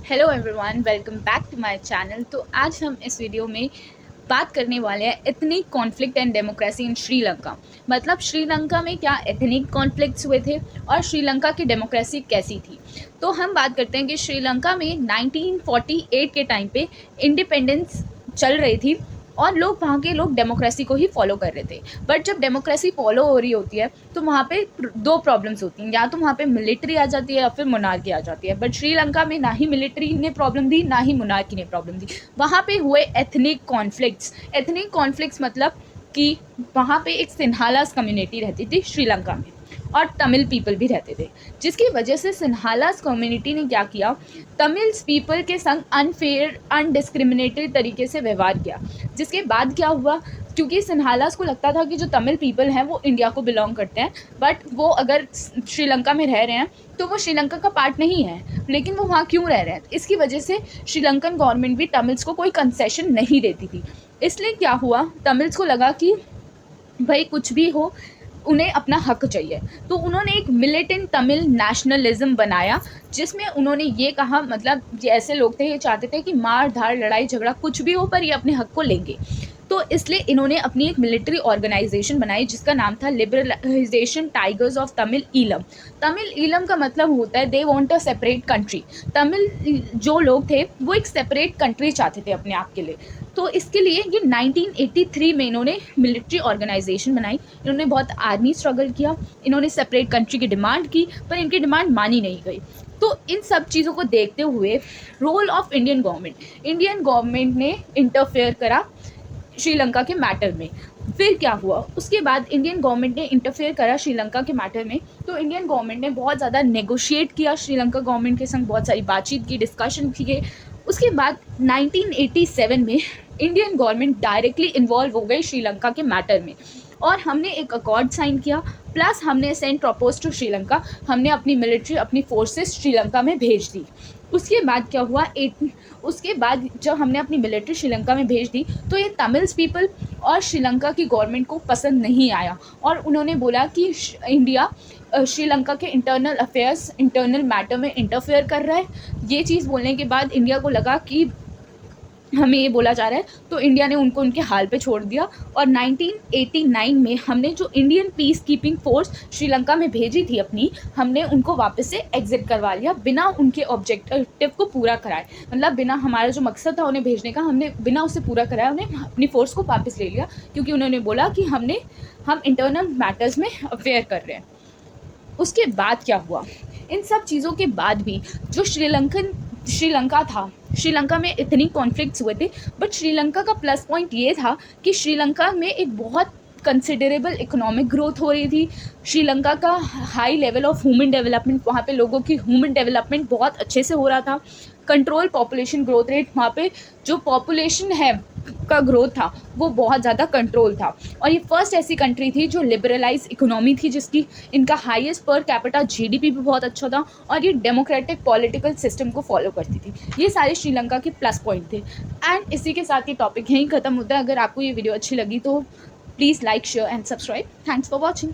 Hello everyone, welcome back to my channel. तो आज हम इस वीडियो में बात करने वाले हैं ethnic conflict and democracy in Sri Lanka. मतलब श्रीलंका में क्या एथनिक कॉन्फ्लिक्ट्स हुए थे और श्रीलंका की डेमोक्रेसी कैसी थी। तो हम बात करते हैं कि श्रीलंका में 1948 के टाइम पे इंडिपेंडेंस चल रही थी और वहाँ के लोग डेमोक्रेसी को ही फॉलो कर रहे थे। बट जब डेमोक्रेसी फॉलो हो रही होती है तो वहाँ पे दो प्रॉब्लम्स होती हैं, या तो वहाँ पे मिलिट्री आ जाती है या फिर मोनार्की आ जाती है। बट श्रीलंका में ना ही मिलिट्री ने प्रॉब्लम दी ना ही मोनार्की ने प्रॉब्लम दी। वहाँ पे हुए एथनिक कॉन्फ्लिक्ट्स मतलब कि वहाँ पे एक सिन्हालास कम्युनिटी रहती थी श्रीलंका में और तमिल पीपल भी रहते थे, जिसकी वजह से सिन्हालास कम्युनिटी ने क्या किया, तमिल पीपल के संग अनफेयर अनडिस्क्रिमिनेटरी तरीके से व्यवहार किया। जिसके बाद क्या हुआ, क्योंकि सिन्हालास को लगता था कि जो तमिल पीपल हैं वो इंडिया को बिलोंग करते हैं, बट वो अगर श्रीलंका में रह रहे हैं तो वो श्रीलंका का पार्ट नहीं है, लेकिन वो वहाँ क्यों रह रहे हैं। इसकी वजह से श्रीलंकन गवर्नमेंट भी तमिल्स को कोई कंसेशन नहीं देती थी। इसलिए क्या हुआ, तमिल्स को लगा कि भाई कुछ भी हो उन्हें अपना हक चाहिए, तो उन्होंने एक मिलिटेंट तमिल नेशनलिज्म बनाया, जिसमें उन्होंने ये कहा, मतलब ये ऐसे लोग थे, ये चाहते थे कि मार धाड़ लड़ाई झगड़ा कुछ भी हो पर ये अपने हक को लेंगे। तो इसलिए इन्होंने अपनी एक मिलिट्री ऑर्गेनाइजेशन बनाई जिसका नाम था liberalisation Tigers of Tamil Eelam. Tamil Eelam का मतलब होता है they want a separate country. Tamil जो लोग थे वो एक सेपरेट कंट्री चाहते थे अपने आप के लिए। तो इसके लिए ये 1983 में इन्होंने मिलिट्री ऑर्गेनाइजेशन बनाई। इन्होंने बहुत आर्मी स्ट्रगल किया, इन्होंने सेपरेट कंट्री की डिमांड की, पर इनकी डिमांड मानी नहीं गई। तो इन सब चीज़ों को देखते हुए रोल ऑफ इंडियन गवर्नमेंट ने इंटरफेयर करा श्रीलंका के मैटर में। फिर क्या हुआ, उसके बाद इंडियन गवर्नमेंट ने इंटरफेयर करा श्रीलंका के मैटर में। तो इंडियन गवर्नमेंट ने बहुत ज़्यादा नेगोशिएट किया श्रीलंका गवर्नमेंट के संग, बहुत सारी बातचीत की, डिस्कशन किए। उसके बाद 1987 में इंडियन गवर्नमेंट डायरेक्टली इन्वॉल्व हो गई श्रीलंका के मैटर में और हमने एक अकॉर्ड साइन किया, प्लस हमने सेंड प्रपोज टू श्रीलंका, हमने अपनी मिलिट्री अपनी फोर्सेस श्रीलंका में भेज दी। उसके बाद क्या हुआ, उसके बाद जब हमने अपनी मिलिट्री श्रीलंका में भेज दी तो ये तमिल्स पीपल और श्रीलंका की गवर्नमेंट को पसंद नहीं आया और उन्होंने बोला कि इंडिया श्रीलंका के इंटरनल अफेयर्स इंटरनल मैटर में इंटरफेयर कर रहा है। ये चीज़ बोलने के बाद इंडिया को लगा कि हमें ये बोला जा रहा है, तो इंडिया ने उनको उनके हाल पे छोड़ दिया। और 1989 में हमने जो Indian peace keeping force Sri Lanka में भेजी थी अपनी, हमने उनको वापस से एग्जिट करवा लिया बिना उनके ऑब्जेक्टिव को पूरा कराए। मतलब बिना हमारा जो मकसद था उन्हें भेजने का, हमने बिना उससे पूरा कराया उन्हें अपनी फोर्स को वापस ले लिया, क्योंकि उन्होंने बोला कि हम इंटरनल मैटर्स में अफेयर कर रहे हैं। उसके बाद क्या हुआ, इन सब चीज़ों के बाद भी जो श्रीलंका में इतनी कॉन्फ्लिक्ट्स हुए थे, बट श्रीलंका का प्लस पॉइंट ये था कि श्रीलंका में एक बहुत कंसिडरेबल इकोनॉमिक ग्रोथ हो रही थी। श्रीलंका का high level of human development, वहाँ पे लोगों की ह्यूमन डेवलपमेंट बहुत अच्छे से हो रहा था। कंट्रोल पॉपुलेशन ग्रोथ रेट, वहाँ पे जो पॉपुलेशन है का ग्रोथ था वो बहुत ज़्यादा कंट्रोल था। और ये फर्स्ट ऐसी कंट्री थी जो लिबरलाइज इकोनॉमी थी, जिसकी इनका हाईएस्ट पर कैपिटा जीडीपी भी बहुत अच्छा था और ये डेमोक्रेटिक पॉलिटिकल सिस्टम को फॉलो करती थी। ये सारे श्रीलंका के प्लस पॉइंट थे। एंड इसी के साथ ये टॉपिक यहीं ख़त्म होता है। अगर आपको ये वीडियो अच्छी लगी तो please like share and subscribe. Thanks for watching.